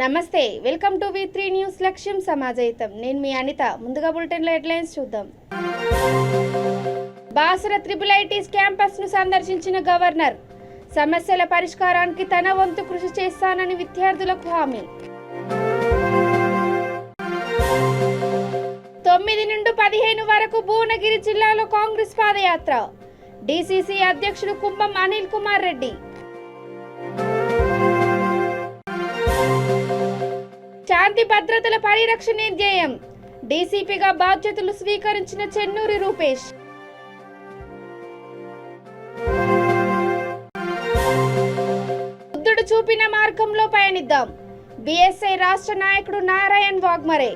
నమస్తే, welcome to V3 news. లక్ష్యం సమాజహితం. నేను మీ అనిత. ముందుగా బులెటిన్లో హెడ్లైన్స్ చూద్దాం. బాసర IIIT క్యాంపస్ ను సందర్శించిన గవర్నర్. సమస్యల పరిష్కారానికి తన వంతు కృషి చేస్తానని విద్యార్థులకు హామీ. 9 నుండి 15 వరకు భువనగిరి జిల్లాలో కాంగ్రెస్ పాదయాత్ర. DCC అధ్యక్షుడు కుంభం అనిల్ కుమార్ రెడ్డి. శాంతి భద్రతల పరిరక్షణ ధ్యేయం. డీసీపీగా బాధ్యతలు స్వీకరించిన చెన్నూరి రూపేష్. బుద్ధుడు చూపిన మార్గంలో పయనిద్దాం. బీఎస్ఐ రాష్ట్ర నాయకుడు నారాయణ్ వాగ్మరే.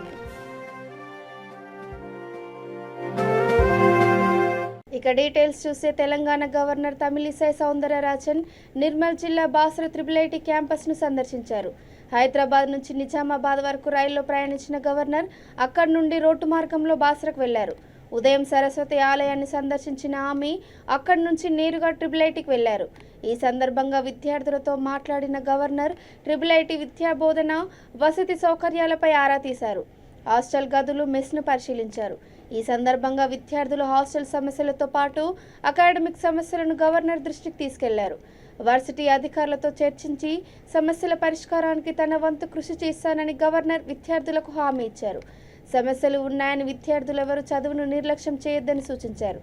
ఇక డీటెయిల్స్ చూస్తే తెలంగాణ గవర్నర్ తమిళిసై సౌందరరాజన్ నిర్మల్ జిల్లా బాసర IIIT క్యాంపస్ను సందర్శించారు. హైదరాబాద్ నుంచి నిజామాబాద్ వరకు రైల్లో ప్రయాణించిన గవర్నర్ అక్కడి నుండి రోడ్డు మార్గంలో బాసరకు వెళ్లారు. ఉదయం సరస్వతి ఆలయాన్ని సందర్శించిన ఆమె అక్కడి నుంచి నేరుగా IIITకి వెళ్లారు. ఈ సందర్భంగా విద్యార్థులతో మాట్లాడిన గవర్నర్ IIIT విద్యా బోధన వసతి సౌకర్యాలపై ఆరా తీశారు. హాస్టల్ గదులు మెస్ను పరిశీలించారు. ఈ సందర్భంగా విద్యార్థులు హాస్టల్ సమస్యలతో పాటు అకాడమిక్ సమస్యలను గవర్నర్ దృష్టికి తీసుకెళ్లారు. వర్సిటీ అధికారులతో చర్చించి సమస్యల పరిష్కారానికి తన వంతు కృషి చేస్తానని గవర్నర్ విద్యార్థులకు హామీ ఇచ్చారు. సమస్యలు ఉన్నాయని విద్యార్థులు ఎవరు చదువును నిర్లక్ష్యం చేయొద్దని సూచించారు.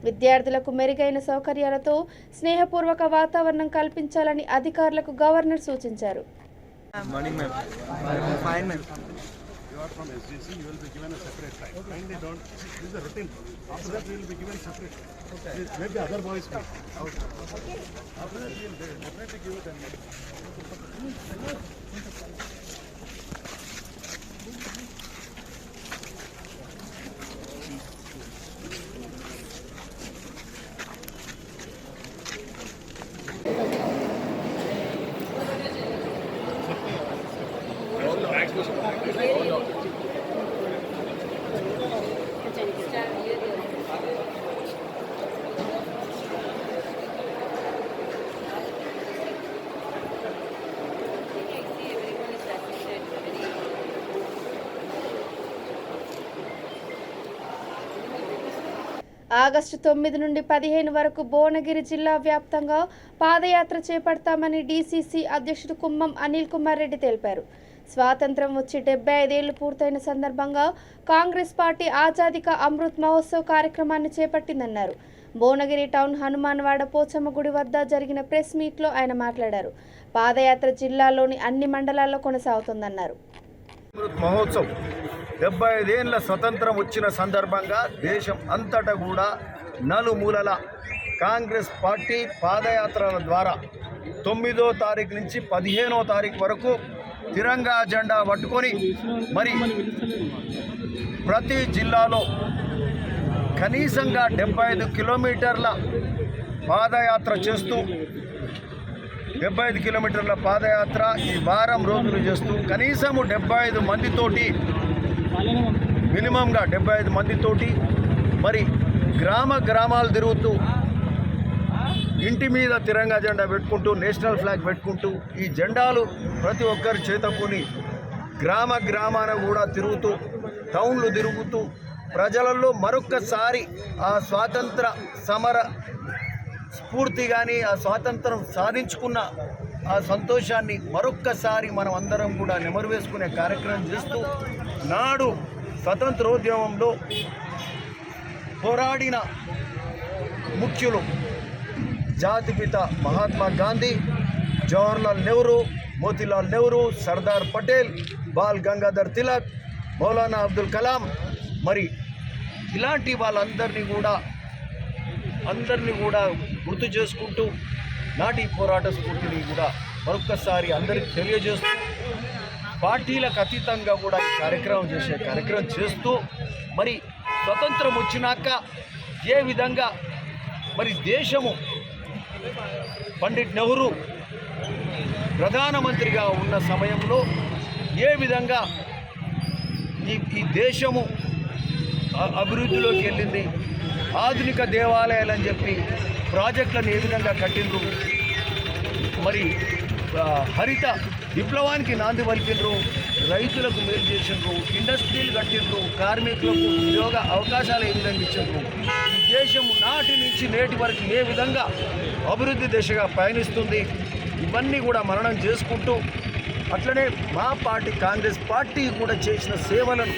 విద్యార్థులకు మెరుగైన సౌకర్యాలతో స్నేహపూర్వక వాతావరణం కల్పించాలని అధికారులకు గవర్నర్ సూచించారు. You are from SGC, you will be given a separate time. Kindly don't, this is a routine. After that, we will be given separate. Okay. Maybe other boys will. Okay. After that, we will definitely give it 10 minutes. August 9 నుండి 15 వరకు భువనగిరి జిల్లా వ్యాప్తంగా పాదయాత్ర చేపడతామని DCC అధ్యక్షుడు కుంభం అనిల్ కుమార్ రెడ్డి తెలిపారు. స్వాతంత్రం వచ్చి 75 ఏళ్లు పూర్తయిన సందర్భంగా కాంగ్రెస్ పార్టీ ఆజాదీ కా అమృత్ మహోత్సవ్ కార్యక్రమాన్ని చేపట్టిందన్నారు. భువనగిరి టౌన్ హనుమాన్వాడ పోచమ్మ గుడి వద్ద జరిగిన ప్రెస్ మీట్లో ఆయన మాట్లాడారు. పాదయాత్ర జిల్లాలోని అన్ని మండలాల్లో కొనసాగుతుందన్నారు. మహోత్సవ్ 75 ఏళ్ల స్వతంత్రం వచ్చిన సందర్భంగా దేశం అంతటా కూడా నలుమూలల కాంగ్రెస్ పార్టీ పాదయాత్రల ద్వారా 9వ తారీఖు నుంచి 15వ తారీఖు వరకు తిరంగా జెండా పట్టుకొని మరి ప్రతి జిల్లాలో కనీసంగా 75 కిలోమీటర్ల పాదయాత్ర చేస్తూ 75 కిలోమీటర్ల పాదయాత్ర ఈ వారం రోజులు చేస్తూ కనీసము 75 మందితోటి మినిమంగా 75 మందితోటి మరి గ్రామాలు తిరుగుతూ ఇంటి మీద తిరంగా జెండా పెట్టుకుంటూ నేషనల్ ఫ్లాగ్ పెట్టుకుంటూ ఈ జెండాలు ప్రతి ఒక్కరి చేతకొని గ్రామాన కూడా తిరుగుతూ టౌన్లు తిరుగుతూ ప్రజలలో మరొక్కసారి ఆ స్వాతంత్ర సమర స్ఫూర్తి కానీ ఆ స్వాతంత్రం సాధించుకున్న ఆ సంతోషాన్ని మరొక్కసారి మనం అందరం కూడా నెమరు వేసుకునే కార్యక్రమం చేస్తూ నాడు స్వతంత్రోద్యమంలో పోరాడిన ముఖ్యులు జాతిపిత మహాత్మా గాంధీ, జవహర్లాల్ నెహ్రూ, మోతీలాల్ నెహ్రూ, సర్దార్ పటేల్, బాల్ గంగాధర్ తిలక్, మౌలానా అబ్దుల్ కలాం మరి ఇలాంటి వాళ్ళందరినీ కూడా గుర్తు చేసుకుంటూ నాటి పోరాట స్ఫూర్తిని కూడా మరొక్కసారి అందరికీ తెలియజేస్తూ పార్టీలకు అతీతంగా కూడా ఈ కార్యక్రమం చేస్తూ మరి స్వతంత్రం వచ్చినాక ఏ విధంగా మరి దేశము పండిట్ నెహ్రూ ప్రధానమంత్రిగా ఉన్న సమయంలో ఏ విధంగా ఈ దేశము అభివృద్ధిలోకి వెళ్ళింది, ఆధునిక దేవాలయాలని చెప్పి ప్రాజెక్టులను ఏ విధంగా కట్టిండ్రు, మరి హరిత విప్లవానికి నాంది పలికిండ్రు, రైతులకు మేలు చేసిండ్రు, ఇండస్ట్రీలు కట్టిండ్రు, కార్మికులకు ఉద్యోగ అవకాశాలు ఏ విధంగా ఇచ్చిండ్రు. ఈ దేశం నాటి నుంచి నేటి వరకు ఏ విధంగా అభివృద్ధి దిశగా పయనిస్తుంది ఇవన్నీ కూడా మననం చేసుకుంటూ, అట్లనే మా పార్టీ కాంగ్రెస్ పార్టీ కూడా చేసిన సేవలను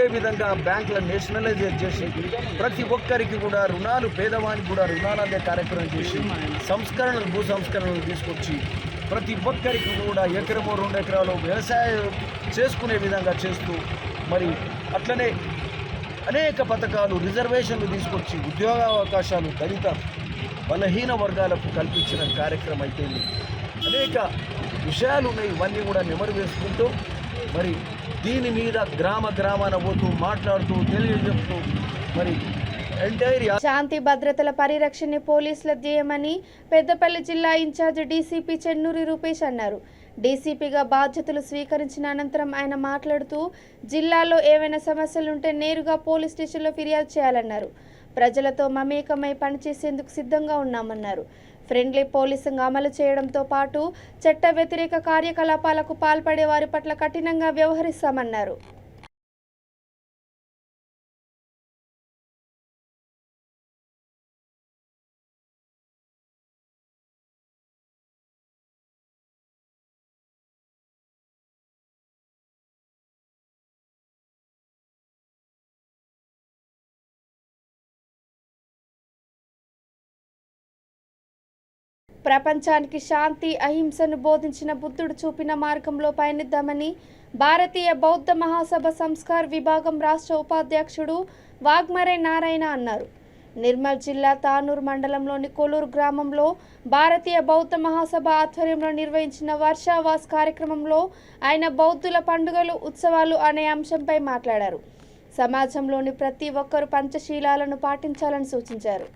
ఏ విధంగా బ్యాంకుల నేషనలైజేషన్ చేసి ప్రతి ఒక్కరికి కూడా రుణాలు, పేదవానికి కూడా రుణాలు అందే కార్యక్రమం చేసి సంస్కరణలు, భూ సంస్కరణలు తీసుకొచ్చి ప్రతి ఒక్కరికి కూడా ఎకరమో 2 ఎకరాలు వ్యవసాయం చేసుకునే విధంగా చేస్తూ, మరి అట్లనే అనేక పథకాలు, రిజర్వేషన్లు తీసుకొచ్చి ఉద్యోగ అవకాశాలు దళిత బలహీన వర్గాలకు కల్పించిన కార్యక్రమం అయితే అనేక విషయాలు ఉన్నాయి. ఇవన్నీ కూడా నెమరు వేసుకుంటూ మరి దీని మీద గ్రామాన పోతూ మాట్లాడుతూ తెలియజెప్తూ మరి శాంతి భద్రతల పరిరక్షణ పోలీసుల ధ్యేయమని పెద్దపల్లి జిల్లా ఇన్ఛార్జ్ డీసీపీ చెన్నూరి రూపేష్ అన్నారు. డీసీపీగా బాధ్యతలు స్వీకరించిన అనంతరం ఆయన మాట్లాడుతూ జిల్లాలో ఏవైనా సమస్యలుంటే నేరుగా పోలీస్ స్టేషన్లో ఫిర్యాదు చేయాలన్నారు. ప్రజలతో మమేకమై పనిచేసేందుకు సిద్ధంగా ఉన్నామన్నారు. ఫ్రెండ్లీ పోలీసింగ్ అమలు చేయడంతో పాటు చట్ట వ్యతిరేక కార్యకలాపాలకు పాల్పడే వారి పట్ల కఠినంగా వ్యవహరిస్తామన్నారు. ప్రపంచానికి శాంతి, అహింసను బోధించిన బుద్ధుడు చూపిన మార్గంలో పయనిద్దామని భారతీయ బౌద్ధ మహాసభ సంస్కార్ విభాగం రాష్ట్ర ఉపాధ్యక్షుడు వాగ్మరే నారాయణ అన్నారు. నిర్మల్ జిల్లా తానూర్ మండలంలోని కొలూరు గ్రామంలో భారతీయ బౌద్ధ మహాసభ ఆధ్వర్యంలో నిర్వహించిన వర్షావాస్ కార్యక్రమంలో ఆయన బౌద్ధుల పండుగలు, ఉత్సవాలు అనే అంశంపై మాట్లాడారు. సమాజంలోని ప్రతి ఒక్కరూ పంచశీలాలను పాటించాలని సూచించారు.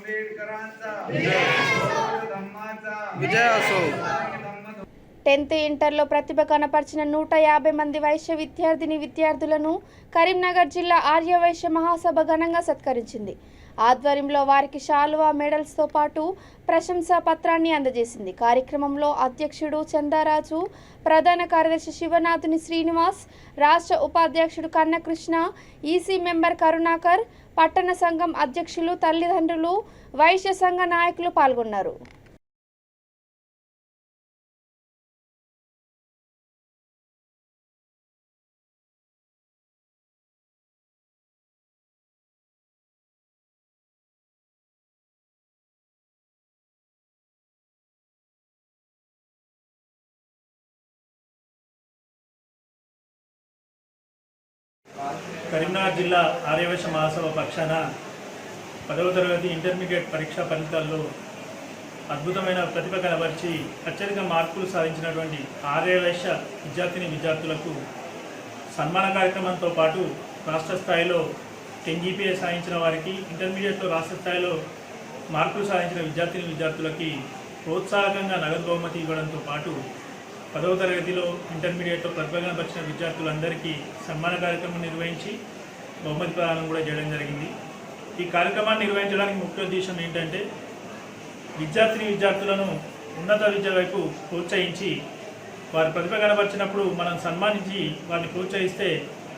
आंबेडकरांचा धम्माचा विजय असो. 10th ఇంటర్లో ప్రతిభ కనపరిచిన 150 మంది వైశ్య విద్యార్థులను కరీంనగర్ జిల్లా ఆర్యవైశ్య మహాసభ ఘనంగా సత్కరించింది. ఆధ్వర్యంలో వారికి శాలువా మెడల్స్తో పాటు ప్రశంసా పత్రాన్ని అందజేసింది. కార్యక్రమంలో అధ్యక్షుడు చందారాజు, ప్రధాన కార్యదర్శి శివనాథుని శ్రీనివాస్, రాష్ట్ర ఉపాధ్యక్షుడు కన్నకృష్ణ, ఈసీ మెంబర్ కరుణాకర్, పట్టణ సంఘం అధ్యక్షులు, తల్లిదండ్రులు, వైశ్య సంఘ నాయకులు పాల్గొన్నారు. కరీంనగర్ జిల్లా ఆర్యవైశ్య మహాసభ పక్షాన 10వ తరగతి ఇంటర్మీడియట్ పరీక్షా ఫలితాల్లో అద్భుతమైన ప్రతిభ కనబరిచి అత్యధిక మార్కులు సాధించినటువంటి ఆర్యవైశ్య విద్యార్థులకు సన్మాన కార్యక్రమంతో పాటు రాష్ట్ర స్థాయిలో 10 GPA సాధించిన వారికి, ఇంటర్మీడియట్లో రాష్ట్ర స్థాయిలో మార్కులు సాధించిన విద్యార్థులకి ప్రోత్సాహకంగా నగదు బహుమతి ఇవ్వడంతో పాటు 10వ తరగతిలో ఇంటర్మీడియట్లో ప్రతిభ కనబరిచిన విద్యార్థులందరికీ సన్మాన కార్యక్రమం నిర్వహించి బహుమతి ప్రదానం కూడా చేయడం జరిగింది. ఈ కార్యక్రమాన్ని నిర్వహించడానికి ముఖ్య ఉద్దేశం ఏంటంటే విద్యార్థులను ఉన్నత విద్య వైపు ప్రోత్సహించి వారి ప్రతిభ కనబరిచినప్పుడు మనం సన్మానించి వారిని ప్రోత్సహిస్తే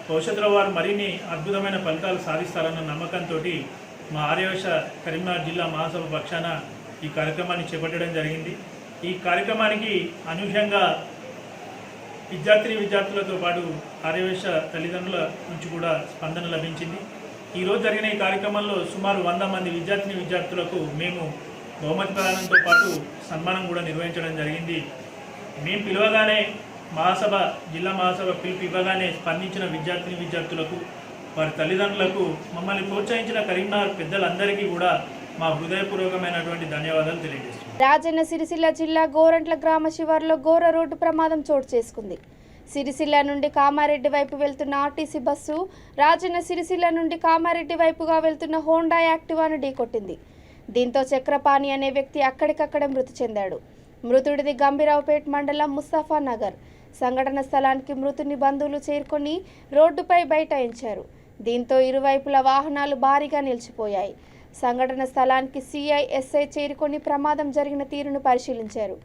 భవిష్యత్తులో వారు మరిన్ని అద్భుతమైన ఫలితాలు సాధిస్తారన్న నమ్మకంతో మా ఆర్యవైశ్య కరీంనగర్ జిల్లా మహాసభ పక్షాన ఈ కార్యక్రమాన్ని చేపట్టడం జరిగింది. ఈ కార్యక్రమానికి అనూహ్యంగా విద్యార్థులతో పాటు ఆర్యవైశ్య తల్లిదండ్రుల నుంచి కూడా స్పందన లభించింది. ఈరోజు జరిగిన ఈ కార్యక్రమంలో సుమారు 100 మంది విద్యార్థులకు మేము బహుమతి ప్రదానంతో పాటు సన్మానం కూడా నిర్వహించడం జరిగింది. మేము పిలవగానే జిల్లా మహాసభ పిలుపు ఇవ్వగానే స్పందించిన విద్యార్థులకు, వారి తల్లిదండ్రులకు, మమ్మల్ని ప్రోత్సహించిన కరీంనగర్ పెద్దలందరికీ కూడా మా హృదయపూర్వకమైనటువంటి ధన్యవాదాలు తెలియజేస్తున్నాం. రాజన్న సిరిసిల్ల జిల్లా గోరంట్ల గ్రామ శివారులో ఘోర రోడ్డు ప్రమాదం చోటు చేసుకుంది. సిరిసిల్ల నుండి కామారెడ్డి వైపు వెళ్తున్న ఆర్టీసీ బస్సు రాజన్న సిరిసిల్ల నుండి కామారెడ్డి వైపుగా వెళ్తున్న హోండా యాక్టివాను ఢీకొట్టింది. దీంతో చక్రపాణి అనే వ్యక్తి అక్కడికక్కడే మృతి చెందాడు. మృతుడిది గంభీరావుపేట్ మండలం ముస్తాఫా నగర్. సంఘటన స్థలానికి మృతుని బంధువులు చేరుకొని రోడ్డుపై బైఠాయించారు. దీంతో ఇరువైపుల వాహనాలు భారీగా నిలిచిపోయాయి. సంఘటన స్థలానికి సిఐ, ఎస్ఐ చేరుకొని ప్రమాదం జరిగిన తీరును పరిశీలించారు.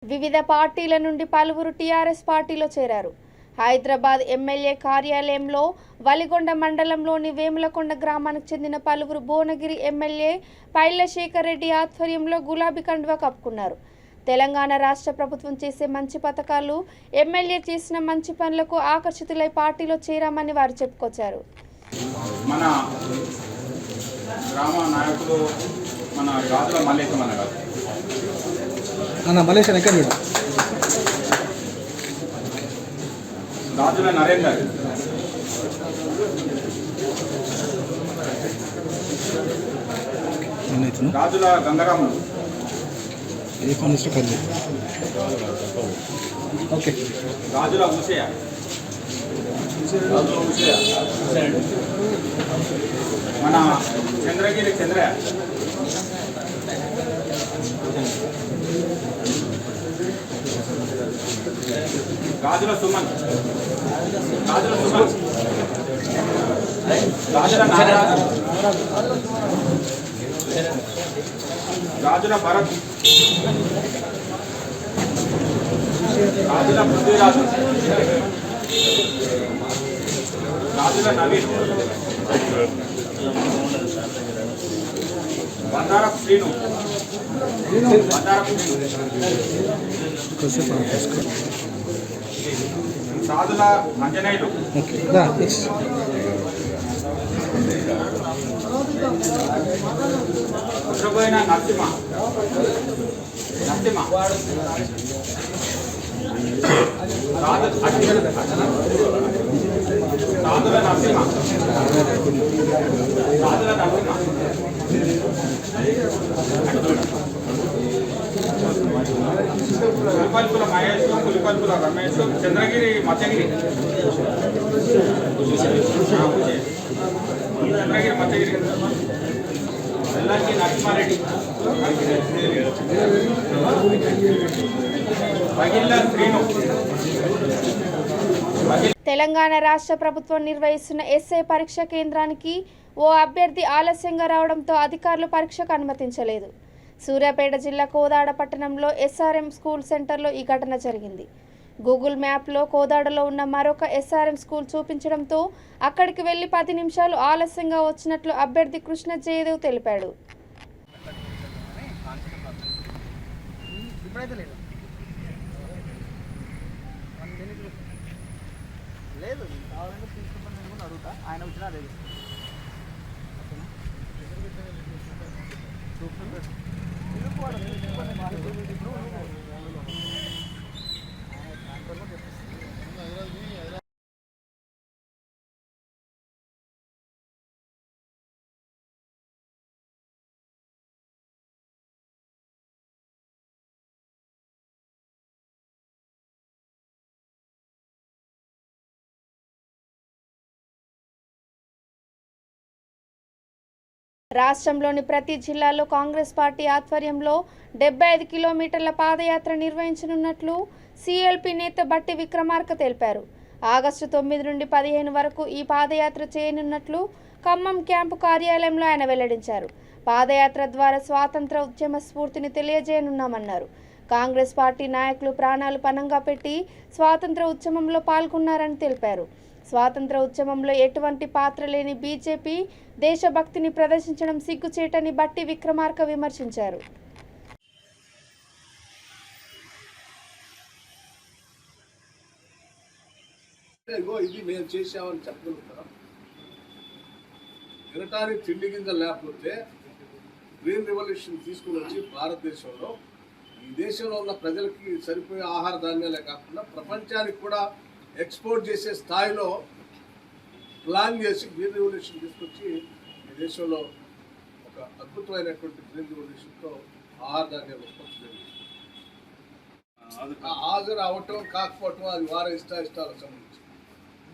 వివిధ పార్టీల నుండి పలువురు టీఆర్ఎస్ పార్టీలో చేరారు. హైదరాబాద్ ఎమ్మెల్యే కార్యాలయంలో వలిగొండ మండలంలోని వేములకొండ గ్రామానికి చెందిన పలువురు భువనగిరి ఎమ్మెల్యే పైళ్ల శేఖర్ రెడ్డి ఆధ్వర్యంలో గులాబీ కండువా కప్పుకున్నారు. తెలంగాణ రాష్ట్ర ప్రభుత్వం చేసే మంచి పథకాలు, ఎమ్మెల్యే చేసిన మంచి పనులకు ఆకర్షితులై పార్టీలో చేరామని వారు చెప్పుకొచ్చారు. మన గ్రామ నాయకులు మన గాజుల మల్లేశం అన్నగారు మలేషియా ఎక్కడ గాజుల నరేందర్, గాజుల గంగారాము, ఓకే, గాజుల ఉషయ, మన చంద్రగిరి చంద్రయ్య, గాజుల సుమన్, గాజుల నాగరాజు, గాజుల భరత్, గాజుల పృథ్వీరాజు, గాజుల నవీన్, బండారపు శ్రీను, సాధుల అంజనేయులు, ఉద్రపోయిన నరసింహ, సాధుల నరసింహ, పులిపల్పుల మహేష్, పులిపల్పుల రమేష్, చంద్రగిరి మచ్చగిరి, చంద్రగిరి మచ్చగిరి, వెల్లంకి నరసింహారెడ్డి, పగిళ్ళ శ్రీను. తెలంగాణ రాష్ట్ర ప్రభుత్వం నిర్వహిస్తున్న ఎస్ఐ పరీక్ష కేంద్రానికి ఓ అభ్యర్థి ఆలస్యంగా రావడంతో అధికారులు పరీక్షకు అనుమతించలేదు. సూర్యాపేట జిల్లా కోదాడ పట్టణంలో ఎస్ఆర్ఎం స్కూల్ సెంటర్లో ఈ ఘటన జరిగింది. గూగుల్ మ్యాప్లో కోదాడలో ఉన్న మరొక ఎస్ఆర్ఎం స్కూల్ చూపించడంతో అక్కడికి వెళ్లి 10 నిమిషాలు ఆలస్యంగా వచ్చినట్లు అభ్యర్థి కృష్ణ జయదేవ్ తెలిపాడు. రాష్ట్రంలోని ప్రతి జిల్లాలో కాంగ్రెస్ పార్టీ ఆధ్వర్యంలో 75 కిలోమీటర్ల పాదయాత్ర నిర్వహించనున్నట్లు సిఎల్పి నేత బట్టి విక్రమార్క తెలిపారు. ఆగస్టు 9 నుండి 15 వరకు ఈ పాదయాత్ర చేయనున్నట్లు ఖమ్మం క్యాంపు కార్యాలయంలో ఆయన వెల్లడించారు. పాదయాత్ర ద్వారా స్వాతంత్ర ఉద్యమ స్ఫూర్తిని తెలియజేయనున్నామన్నారు. కాంగ్రెస్ పార్టీ నాయకులు ప్రాణాలు పణంగా పెట్టి స్వాతంత్ర ఉద్యమంలో పాల్గొన్నారని తెలిపారు. స్వాతంత్ర ఉద్యమంలో ఎటువంటి పాత్ర లేని బీజేపీ దేశభక్తిని ప్రదర్శించడం సిగ్గుచేటని బట్టి విక్రమార్క విమర్శించారు. ఇది మేము చేసామని చెప్పగలుగుతాం. తినటానికి తిండి గింజలు లేకపోతే గ్రీన్ రెవల్యూషన్ తీసుకుని వచ్చి భారతదేశంలో ఈ దేశంలో ఉన్న ప్రజలకి సరిపోయే ఆహార ధాన్యాలే కాకుండా ప్రపంచానికి కూడా ఎక్స్పోర్ట్ చేసే స్థాయిలో ప్లాన్ చేసి గ్రీన్ రెవల్యూషన్ తీసుకొచ్చి ఈ దేశంలో ఒక అద్భుతమైనటువంటి గ్రీన్ రెవల్యూషన్తో ఆహార ధాన్యాలు ఉత్పత్తి జరిగింది. హాజరు అవ్వటం కాకపోవటం అది వారి ఇష్టాలకు సంబంధించి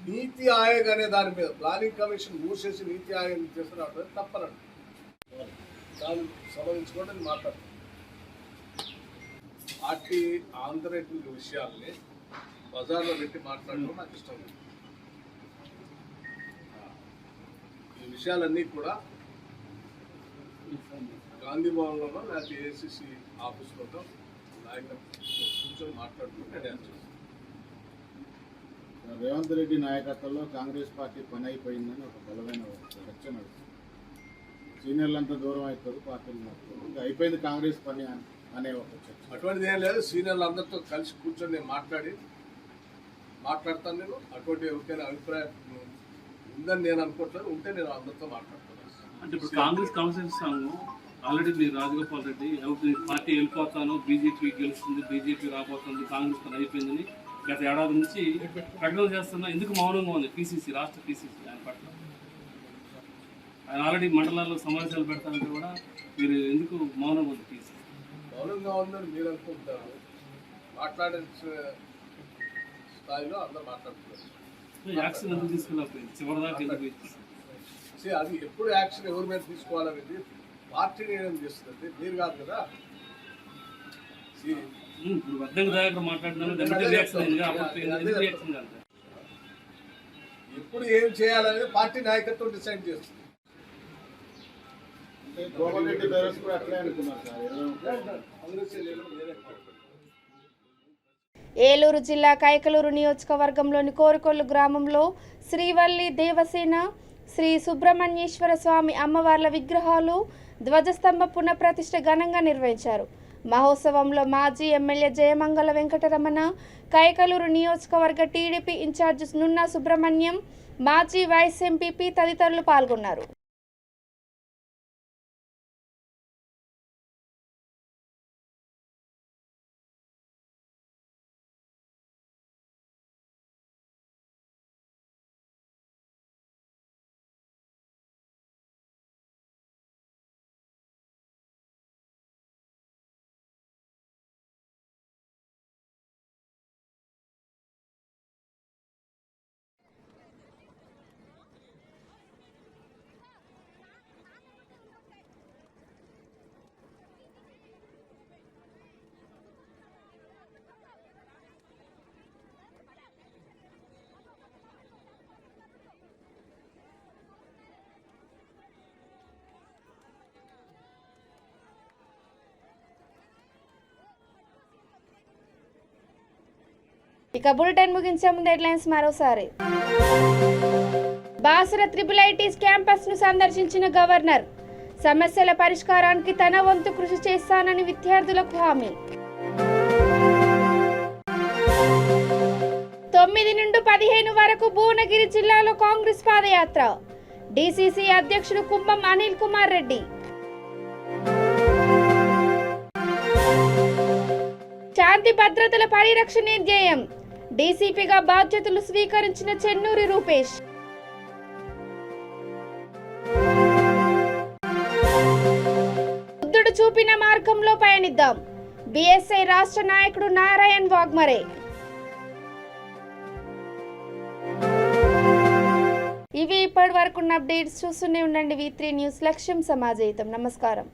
నీతి ఆయోగ్ అనే దాని మీద ప్లానింగ్ కమిషన్ మూసేసి నీతి ఆయోగ్ తీసుకురావడం తప్పనండి. దానికి సంబంధించి కూడా నేను మాట్లాడుతాను. పార్టీ ఆంతరిక విషయాల్ని బజార్లో పెట్టి మాట్లాడడం నాకు ఇష్టం లేదు. ఈ విషయాలన్నీ కూడా గాంధీ భవన్లోనో లేకపోతే ఏఐసిసి ఆఫీస్లోనో నాయకులు కూర్చొని మాట్లాడుకుంటే నేను చేస్తాను. రేవంత్ రెడ్డి నాయకత్వంలో కాంగ్రెస్ పార్టీ పని అయిపోయిందని ఒక బలమైన చర్చ నడుస్తుంది. సీనియర్లంతా దూరం అవుతారు, పార్టీలు ఇంకా అయిపోయింది కాంగ్రెస్ పని అనే ఒక చర్చ. అటువంటిది ఏం లేదు. సీనియర్లు అందరితో కలిసి కూర్చొని నేను మాట్లాడతాను. నేను అటువంటి ఎవరికైనా అభిప్రాయం ఉందని నేను అనుకుంటాను. ఉంటే నేను అందరితో మాట్లాడతాను. అంటే ఇప్పుడు కాంగ్రెస్ కౌన్సిల్ ఆల్రెడీ మీరు రాజగోపాల్ రెడ్డి పార్టీ వెళ్ళిపోతాను, బీజేపీ గెలుస్తుంది, బీజేపీ రాబోతుంది, కాంగ్రెస్ పని అయిపోయిందని గత ఏడాది నుంచి ప్రకటన చేస్తున్నా. ఎందుకు మౌనంగా ఉంది పీసీసీ, రాష్ట్ర పీసీసీ ఆయన పట్ల? ఆయన ఆల్రెడీ మండలాల్లో సమావేశాలు పెడతానంటే కూడా మీరు ఎందుకు మౌనంగా ఉంది పీసీసీ? మౌనంగా ఉందని మీరు అనుకుంటారు. మాట్లాడే స్థాయిలో అందరూ మాట్లాడుతున్నారు. యాక్షన్ ఎందుకు తీసుకున్నప్పుడు చివరిదాకా ఎందుకు అది ఎప్పుడు యాక్షన్ ఎవరి మీద తీసుకోవాలనేది పార్టీ నిర్ణయం చేస్తుంది, మీరు కాదు కదా. ఇప్పుడు వద్దంగా దగ్గర మాట్లాడుతున్నాను రియాక్షన్ కాదు. ఎప్పుడు ఏం చేయాలనేది పార్టీ నాయకత్వం డిసైడ్ చేస్తుంది. గోపాల్ రెడ్డి బ్రదర్స్ కూడా అట్లే అనుకున్నారు సార్. ఏలూరు జిల్లా కైకలూరు నియోజకవర్గంలోని కోరుకొల్లు గ్రామంలో శ్రీవల్లి దేవసేన, శ్రీ సుబ్రహ్మణ్యేశ్వర స్వామి అమ్మవార్ల విగ్రహాలు ధ్వజస్తంభ పునఃప్రతిష్ఠ ఘనంగా నిర్వహించారు. మహోత్సవంలో మాజీ ఎమ్మెల్యే జయమంగళ వెంకటరమణ, కైకలూరు నియోజకవర్గ టీడీపీ ఇన్ఛార్జ్ నున్నా సుబ్రహ్మణ్యం, మాజీ వైస్ ఎంపీపీ తదితరులు పాల్గొన్నారు. ఇక బులెటిన్ ముగించే ముందు హెడ్లైన్స్ మరోసారి. బాసర IIIT క్యాంపస్ ను సందర్శించిన గవర్నర్, సమస్యల పరిష్కారానికి తన వంతు కృషి చేస్తానని విద్యార్థులకు హామీ. 9 నుండి 15 వరకు భువనగిరి జిల్లాలో కాంగ్రెస్ పాదయాత్ర, డీసీసీ అధ్యక్షుడు కుంభం అనిల్ కుమార్ రెడ్డి. శాంతి భద్రతల పరిరక్షణ ధ్యేయం, డీసీపీగా బాధ్యతలు స్వీకరించిన చెన్నూరి రూపేష్. బుద్ధుడు చూపిన మార్గంలో పయనిద్దాం, బీఎస్ఐ రాష్ట్ర నాయకుడు నారాయణ్ వాగ్మరే. ఇవి ఇప్పటి వరకు ఉన్న అప్డేట్స్. చూస్తూనే ఉండండి V3 న్యూస్, లక్ష్యం సమాజహితం. నమస్కారం.